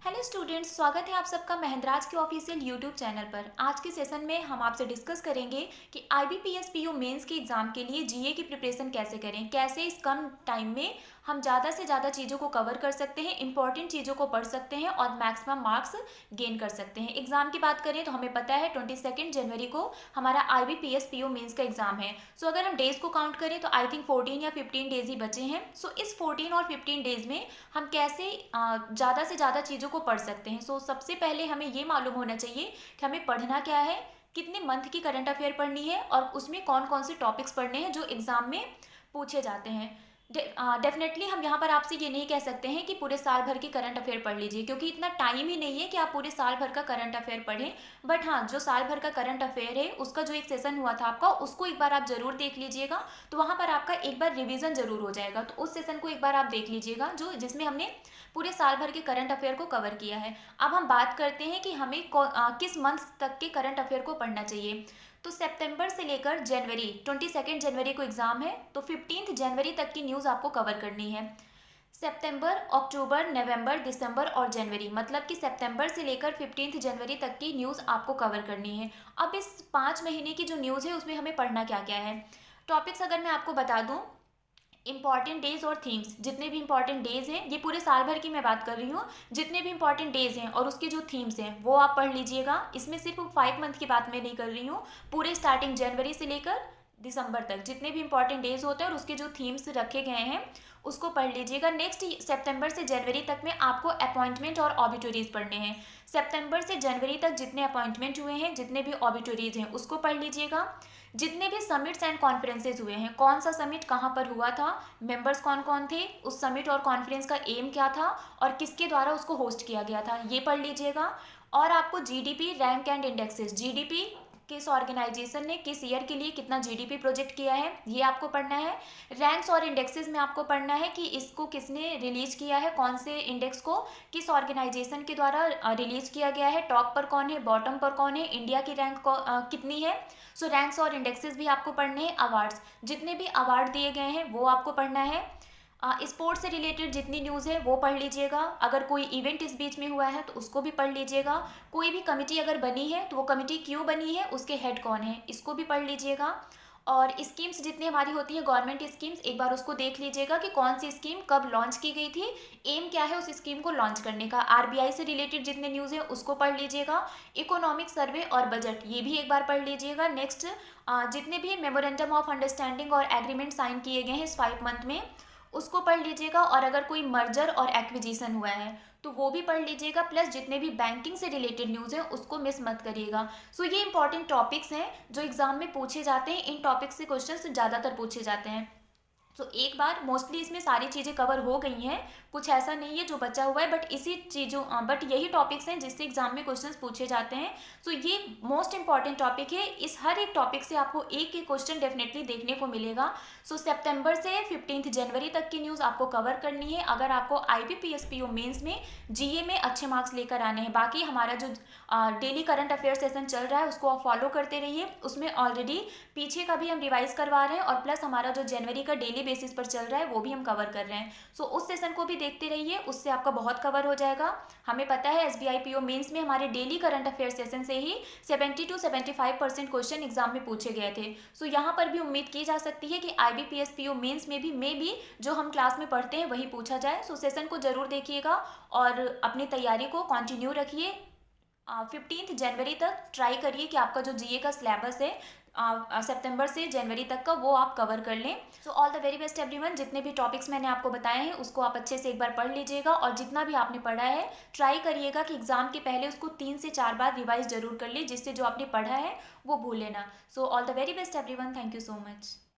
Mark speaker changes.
Speaker 1: Hello students, स्वागत है आप सबका महिंद्राज के ऑफिशियल यूट्यूब चैनल पर। आज के सेशन में हम आपसे डिस्कस करेंगे कि आईबीपीएस पीओ मेंस के एग्जाम के लिए जीए की प्रिपरेशन कैसे करें, कैसे इस कम टाइम में हम ज़्यादा से ज़्यादा चीज़ों को कवर कर सकते हैं, इंपॉर्टेंट चीज़ों को पढ़ सकते हैं और मैक्सिमम मार्क्स गेन कर सकते हैं। एग्जाम की बात करें तो हमें पता है 22 जनवरी को हमारा आईबीपीएस पीओ मेंस का एग्जाम है। सो अगर हम डेज को काउंट करें तो आई थिंक 14 या 15 डेज ही बचे हैं। सो इस 14 और 15 डेज में हम कैसे ज़्यादा से ज़्यादा चीज़ों को पढ़ सकते हैं। सो सबसे पहले हमें ये मालूम होना चाहिए कि हमें पढ़ना क्या है, कितने मंथ की करंट अफेयर पढ़नी है और उसमें कौन कौन से टॉपिक्स पढ़ने हैं जो एग्जाम में पूछे जाते हैं। डेफिनेटली हम यहाँ पर आपसे ये नहीं कह सकते हैं कि पूरे साल भर की करंट अफेयर पढ़ लीजिए, क्योंकि इतना टाइम ही नहीं है कि आप पूरे साल भर का करंट अफेयर पढ़ें। बट हाँ, जो साल भर का करंट अफेयर है उसका जो एक सेशन हुआ था आपका, उसको एक बार आप जरूर देख लीजिएगा। तो वहाँ पर आपका एक बार रिवीजन जरूर हो जाएगा। तो उस सेशन को एक बार आप देख लीजिएगा जिसमें हमने पूरे साल भर के करंट अफेयर को कवर किया है। अब हम बात करते हैं कि हमें किस मंथ तक के करंट अफेयर को पढ़ना चाहिए। तो सितंबर से लेकर जनवरी, 22 जनवरी को एग्जाम है, तो 15 जनवरी तक की न्यूज़ आपको कवर करनी है। सितंबर, अक्टूबर, नवंबर, दिसंबर और जनवरी, मतलब कि सितंबर से लेकर 15 जनवरी तक की न्यूज़ आपको कवर करनी है। अब इस 5 महीने की जो न्यूज़ है उसमें हमें पढ़ना क्या क्या है। टॉपिक्स अगर मैं आपको बता दूं, इंपॉर्टेंट डेज और थीम्स, जितने भी इंपॉर्टेंट डेज हैं, ये पूरे साल भर की मैं बात कर रही हूँ, जितने भी इंपॉर्टेंट डेज हैं और उसके जो थीम्स हैं वो आप पढ़ लीजिएगा। इसमें सिर्फ 5 मंथ की बात मैं नहीं कर रही हूँ, पूरे स्टार्टिंग जनवरी से लेकर दिसंबर तक जितने भी इंपॉर्टेंट डेज होते हैं और उसके जो थीम्स रखे गए हैं उसको पढ़ लीजिएगा। नेक्स्ट सितंबर से जनवरी तक में आपको अपॉइंटमेंट और ऑबिटोरीज पढ़ने हैं। सितंबर से जनवरी तक जितने अपॉइंटमेंट हुए हैं, जितने भी ऑबिटोरीज हैं, उसको पढ़ लीजिएगा। जितने भी समिट्स एंड कॉन्फ्रेंसेज हुए हैं, कौन सा समिट कहाँ पर हुआ था, मेंबर्स कौन कौन थे, उस समिट और कॉन्फ्रेंस का एम क्या था और किसके द्वारा उसको होस्ट किया गया था, ये पढ़ लीजिएगा। और आपको GDP, rank and indexes, GDP किस ऑर्गेनाइजेशन ने किस ईयर के लिए कितना जीडीपी प्रोजेक्ट किया है, ये आपको पढ़ना है। रैंक्स और इंडेक्सेस में आपको पढ़ना है कि इसको किसने रिलीज किया है, कौन से इंडेक्स को किस ऑर्गेनाइजेशन के द्वारा रिलीज किया गया है, टॉप पर कौन है, बॉटम पर कौन है, इंडिया की रैंक कितनी है। सो रैंक्स और इंडेक्सेस भी आपको पढ़ने हैं। अवार्ड्स, जितने भी अवार्ड दिए गए हैं वो आपको पढ़ना है। स्पोर्ट्स से रिलेटेड जितनी न्यूज़ है वो पढ़ लीजिएगा। अगर कोई इवेंट इस बीच में हुआ है तो उसको भी पढ़ लीजिएगा। कोई भी कमिटी अगर बनी है तो वो कमिटी क्यों बनी है, उसके हेड कौन है, इसको भी पढ़ लीजिएगा। और स्कीम्स जितनी हमारी होती है, गवर्नमेंट स्कीम्स, एक बार उसको देख लीजिएगा कि कौन सी स्कीम कब लॉन्च की गई थी, एम क्या है उस स्कीम को लॉन्च करने का। आरबीआई से रिलेटेड जितने न्यूज़ है उसको पढ़ लीजिएगा। इकोनॉमिक सर्वे और बजट, ये भी एक बार पढ़ लीजिएगा। नेक्स्ट, जितने भी मेमोरेंडम ऑफ अंडरस्टैंडिंग और एग्रीमेंट साइन किए गए हैं इस 5 मंथ में, उसको पढ़ लीजिएगा। और अगर कोई मर्जर और एक्विजिशन हुआ है तो वो भी पढ़ लीजिएगा। प्लस जितने भी बैंकिंग से रिलेटेड न्यूज़ हैं उसको मिस मत करिएगा। सो ये इंपॉर्टेंट टॉपिक्स हैं जो एग्जाम में पूछे जाते हैं। इन टॉपिक्स से क्वेश्चंस ज़्यादातर पूछे जाते हैं। तो एक बार मोस्टली इसमें सारी चीज़ें कवर हो गई हैं, कुछ ऐसा नहीं है जो बचा हुआ है, बट यही टॉपिक्स हैं जिससे एग्जाम में क्वेश्चंस पूछे जाते हैं। सो ये मोस्ट इंपॉर्टेंट टॉपिक है। इस हर एक टॉपिक से आपको एक एक क्वेश्चन डेफिनेटली देखने को मिलेगा। सो सितंबर से 15 जनवरी तक की न्यूज़ आपको कवर करनी है अगर आपको आईबीपीएस पीओ मेंस में जीए में अच्छे मार्क्स लेकर आने हैं। बाकी हमारा जो डेली करंट अफेयर सेशन चल रहा है उसको आप फॉलो करते रहिए। उसमें ऑलरेडी पीछे का भी हम रिवाइज करवा रहे हैं और प्लस हमारा जो जनवरी का डेली बेसिस पर चल रहा है वो भी हम कवर कर रहे हैं। सो उस सेशन को भी देखते रहिए, उससे आपका बहुत कवर हो जाएगा। हमें पता है एसबीआई पीओ मेंस में हमारे डेली करंट अफेयर सेशन से ही 70 to 75% क्वेश्चन एग्जाम में पूछे गए थे। सो यहाँ पर भी उम्मीद की जा सकती है कि आईबीपीएस पीओ मेंस में भी जो हम क्लास में पढ़ते हैं वही पूछा जाए। सो सेशन को जरूर देखिएगा और अपनी तैयारी को कंटिन्यू रखिए। 15 जनवरी तक ट्राई करिए कि आपका जो जीए का सिलेबस है सितंबर से जनवरी तक का वो आप कवर कर लें। So all the very best everyone. जितने भी टॉपिक्स मैंने आपको बताए हैं उसको आप अच्छे से एक बार पढ़ लीजिएगा और जितना भी आपने पढ़ा है ट्राई करिएगा कि एग्जाम के पहले उसको 3 से 4 बार रिवाइज जरूर कर ले, जिससे जो आपने पढ़ा है वो भूले ना। So all the very best everyone, thank you so much.